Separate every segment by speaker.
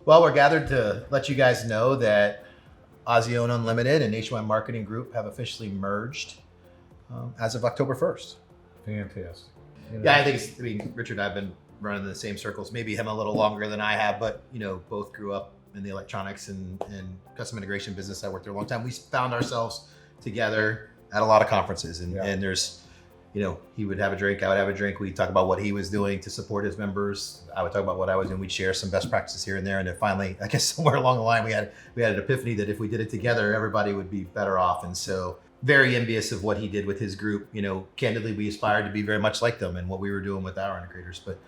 Speaker 1: Well, we're gathered to let you guys know that Azione Unlimited and Nationwide Marketing Group have officially merged as of October 1st.
Speaker 2: Fantastic.
Speaker 1: Yeah, I mean, Richard and I have been running in the same circles, maybe him a little longer than I have, but, both grew up in the electronics and custom integration business. I worked there a long time. We found ourselves together at a lot of conferences and there's, he would have a drink, I would have a drink. We'd talk about what he was doing to support his members. I would talk about what I was doing. We'd share some best practices here and there. And then finally, I guess somewhere along the line, we had an epiphany that if we did it together, everybody would be better off. And so very envious of what he did with his group. Candidly, we aspired to be very much like them and what we were doing with our integrators. But,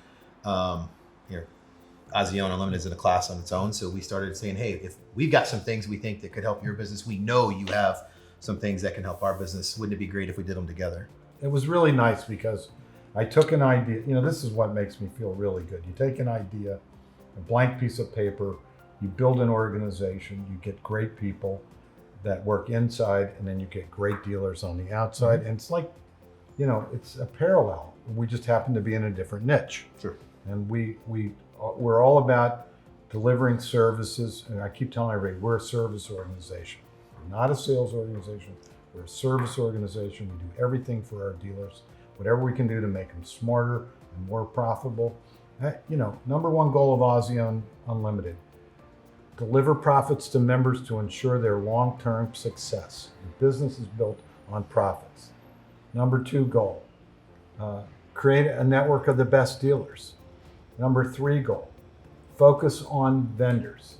Speaker 1: Azione Unlimited is in a class on its own. So we started saying, hey, if we've got some things we think that could help your business, we know you have some things that can help our business. Wouldn't it be great if we did them together?
Speaker 2: It was really nice because I took an idea, this is what makes me feel really good. You take an idea, a blank piece of paper, you build an organization, you get great people that work inside, and then you get great dealers on the outside. And it's like, it's a parallel. We just happen to be in a different niche.
Speaker 1: Sure.
Speaker 2: And we're all about delivering services. And I keep telling everybody, we're a service organization. We're not a sales organization. We're a service organization. We do everything for our dealers, whatever we can do to make them smarter and more profitable. Number one goal of Azione Unlimited, deliver profits to members to ensure their long-term success. Your business is built on profits. Number two goal, create a network of the best dealers. Number three goal, focus on vendors.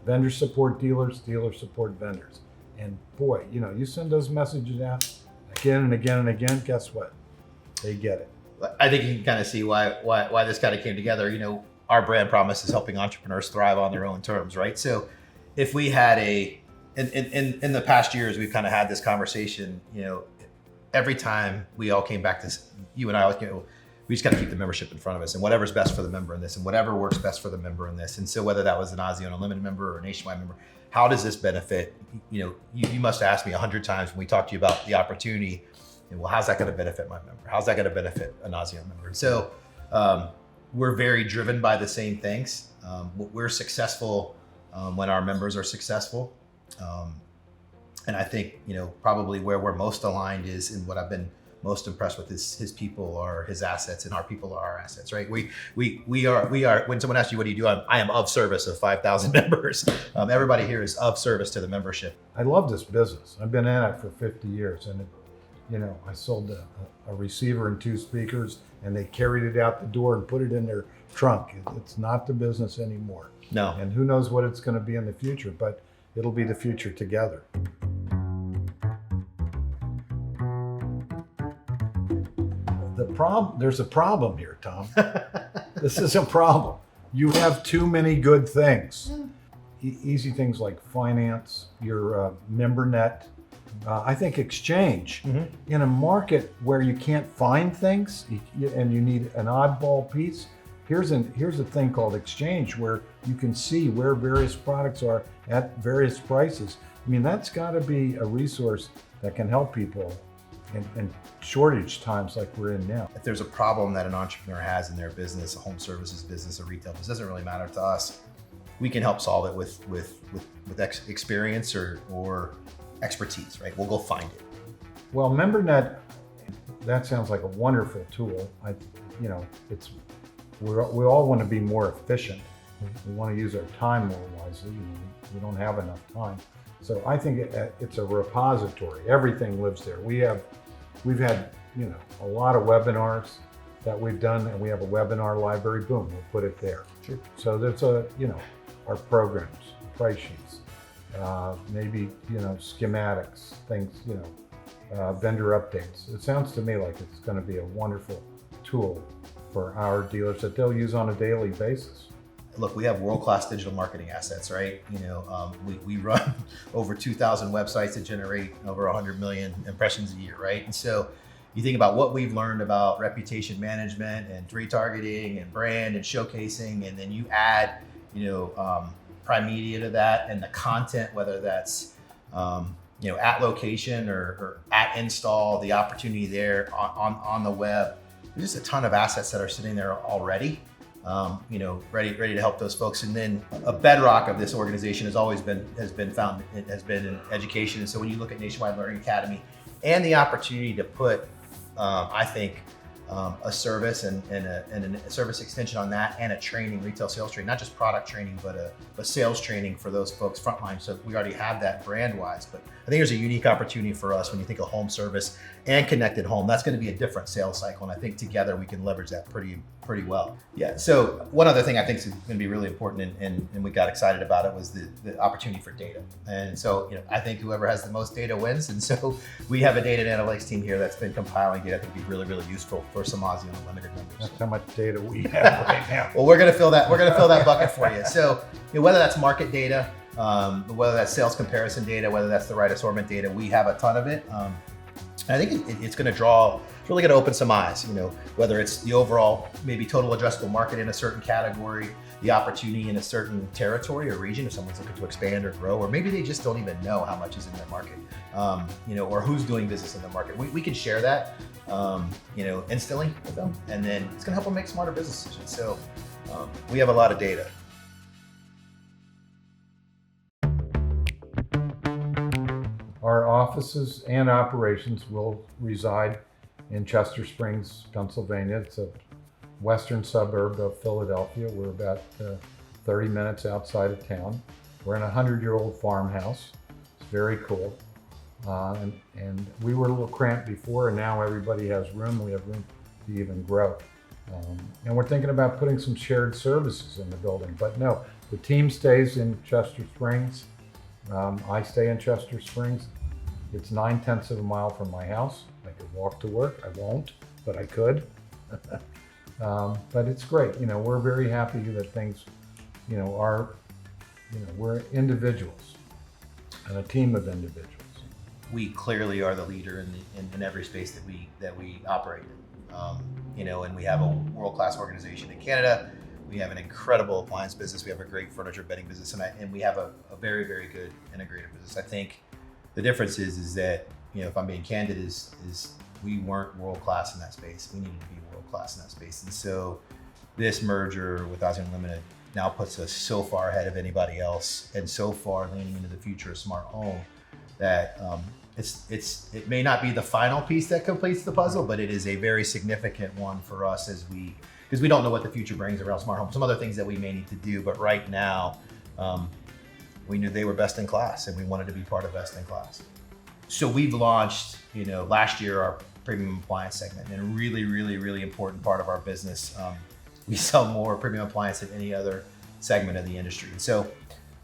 Speaker 2: Vendors support dealers, dealers support vendors. And boy, you send those messages out again and again and again, guess what? They get it.
Speaker 1: I think you can kind of see why this kind of came together. Our brand promise is helping entrepreneurs thrive on their own terms, right? So if we had in the past years, we've kind of had this conversation, every time we all came back to you and I, we just got to keep the membership in front of us and whatever's best for the member in this and whatever works best for the member in this. And so whether that was an Azione Unlimited member or a Nationwide member, how does this benefit? You must ask me 100 times when we talk to you about the opportunity. And well, how's that going to benefit my member? How's that going to benefit an Azione member? And so we're very driven by the same things. We're successful when our members are successful. And I think, probably where we're most aligned is in what I've been most impressed with is his people are his assets and our people are our assets, right? We are, when someone asks you, what do you do? I am of service of 5,000 members. Everybody here is of service to the membership.
Speaker 2: I love this business. I've been in it for 50 years and I sold a receiver and 2 speakers and they carried it out the door and put it in their trunk. It's not the business anymore.
Speaker 1: No.
Speaker 2: And who knows what it's going to be in the future, but it'll be the future together. There's a problem here, Tom. This is a problem. You have too many good things. Easy things like finance, your member net. I think exchange. In a market where you can't find things and you need an oddball piece, here's a thing called exchange where you can see where various products are at various prices. I mean, that's got to be a resource that can help people in shortage times like we're in now.
Speaker 1: If there's a problem that an entrepreneur has in their business, a home services business, a retail business, doesn't really matter to us. We can help solve it with experience or expertise, right? We'll go find it.
Speaker 2: Well, MemberNet, that sounds like a wonderful tool. We all want to be more efficient. We want to use our time more wisely. We don't have enough time. So I think it's a repository. Everything lives there. We've had a lot of webinars that we've done, and we have a webinar library. Boom, we'll put it there.
Speaker 1: Sure.
Speaker 2: So there's our programs, price sheets, maybe schematics, things, vendor updates. It sounds to me like it's going to be a wonderful tool for our dealers that they'll use on a daily basis.
Speaker 1: Look, we have world-class digital marketing assets, right? We run over 2,000 websites that generate over 100 million impressions a year, right? And so you think about what we've learned about reputation management and retargeting and brand and showcasing, and then you add, Prime Media to that and the content, whether that's, at location or at install, the opportunity there on the web. There's just a ton of assets that are sitting there already. ready to help those folks. And then a bedrock of this organization has been in education. And so when you look at Nationwide Learning Academy and the opportunity to put, I think, a service and a service extension on that, and a training, retail sales training, not just product training, but a sales training for those folks frontline. So we already have that brand wise, but I think there's a unique opportunity for us when you think of home service and connected home. That's going to be a different sales cycle, and I think together we can leverage that pretty well. Yeah. So one other thing I think is going to be really important, and we got excited about it, was the opportunity for data. And so I think whoever has the most data wins. And so we have a data and analytics team here that's been compiling data. I think would be really useful for some Azione Unlimited members.
Speaker 2: That's how much data we have right now.
Speaker 1: Well, we're going to fill that bucket for you. So whether that's market data, whether that's sales comparison data, whether that's the right assortment data, we have a ton of it. And I think it's going to really going to open some eyes, whether it's the overall maybe total addressable market in a certain category, the opportunity in a certain territory or region if someone's looking to expand or grow, or maybe they just don't even know how much is in their market, or who's doing business in the market. We can share that, instantly with them, and then it's going to help them make smarter business decisions. So we have a lot of data.
Speaker 2: Our offices and operations will reside in Chester Springs, Pennsylvania. It's a western suburb of Philadelphia. We're about 30 minutes outside of town. We're in a 100-year-old farmhouse. It's very cool. And we were a little cramped before, and now everybody has room. We have room to even grow. And we're thinking about putting some shared services in the building. But no, the team stays in Chester Springs. I stay in Chester Springs. It's 9/10 of a mile from my house. I could walk to work. I won't, but I could. But it's great. We're very happy that things, we're individuals and a team of individuals.
Speaker 1: We clearly are the leader in every space that we operate in. And we have a world-class organization in Canada. We have an incredible appliance business. We have a great furniture bedding business, and we have a very, very good integrated business. I think the difference is that, if I'm being candid, is we weren't world-class in that space. We needed to be world-class in that space. And so this merger with Azione Unlimited now puts us so far ahead of anybody else, and so far leaning into the future of smart home, that it may not be the final piece that completes the puzzle, but it is a very significant one for us because we don't know what the future brings around smart home. Some other things that we may need to do, but right now, we knew they were best in class, and we wanted to be part of best in class. So we've launched, last year, our premium appliance segment, and a really, really, really important part of our business. We sell more premium appliance than any other segment of the industry. And so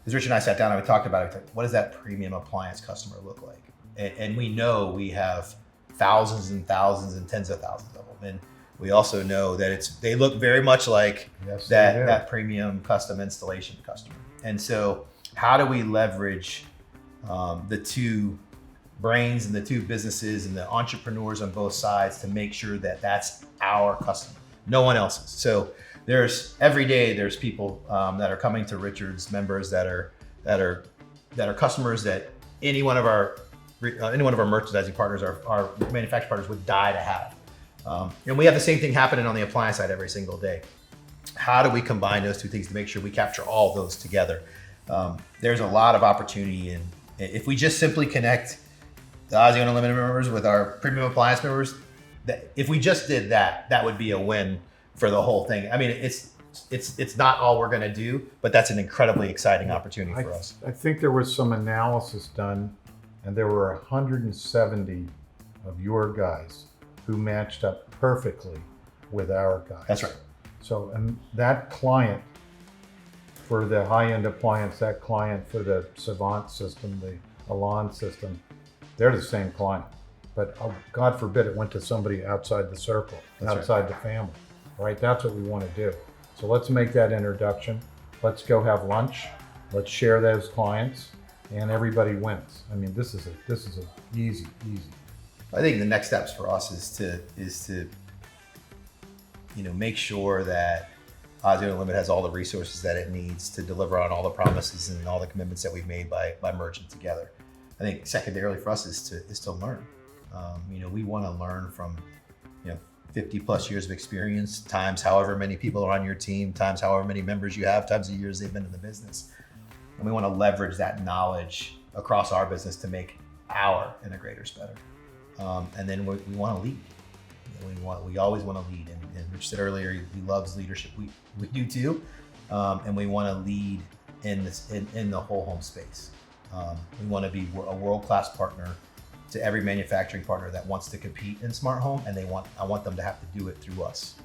Speaker 1: as Rich and I sat down and we talked about it, what does that premium appliance customer look like? And we know we have thousands and thousands and tens of thousands of them. And we also know that they look very much like that premium custom installation customer. And so how do we leverage the two brains and the two businesses and the entrepreneurs on both sides to make sure that that's our customer, no one else's? So every day there's people that are coming to Richards, members that are customers that any one of our merchandising partners, our manufacturing partners, would die to have. And we have the same thing happening on the appliance side every single day. How do we combine those two things to make sure we capture all those together? There's a lot of opportunity, and if we just simply connect the Azione Unlimited members with our premium appliance members, if we just did that, that would be a win for the whole thing. I mean, it's not all we're going to do, but that's an incredibly exciting opportunity for us.
Speaker 2: I think there was some analysis done, and there were 170 of your guys who matched up perfectly with our guys.
Speaker 1: That's right.
Speaker 2: So, and that client for the high-end appliance, that client for the Savant system, the Elan system, they're the same client. But God forbid it went to somebody outside the circle, outside the family, right? That's what we want to do. So let's make that introduction. Let's go have lunch. Let's share those clients, and everybody wins. I mean, this is a easy.
Speaker 1: I think the next steps for us is to make sure that Azione Unlimited has all the resources that it needs to deliver on all the promises and all the commitments that we've made by merging together. I think secondarily for us is to learn. We want to learn from 50 plus years of experience, times however many people are on your team, times however many members you have, times the years they've been in the business. And we want to leverage that knowledge across our business to make our integrators better. And then we want to lead. We always want to lead. And Rich said earlier, he loves leadership. We do too. And we want to lead in the whole home space. We want to be a world-class partner to every manufacturing partner that wants to compete in smart home, and I want them to have to do it through us.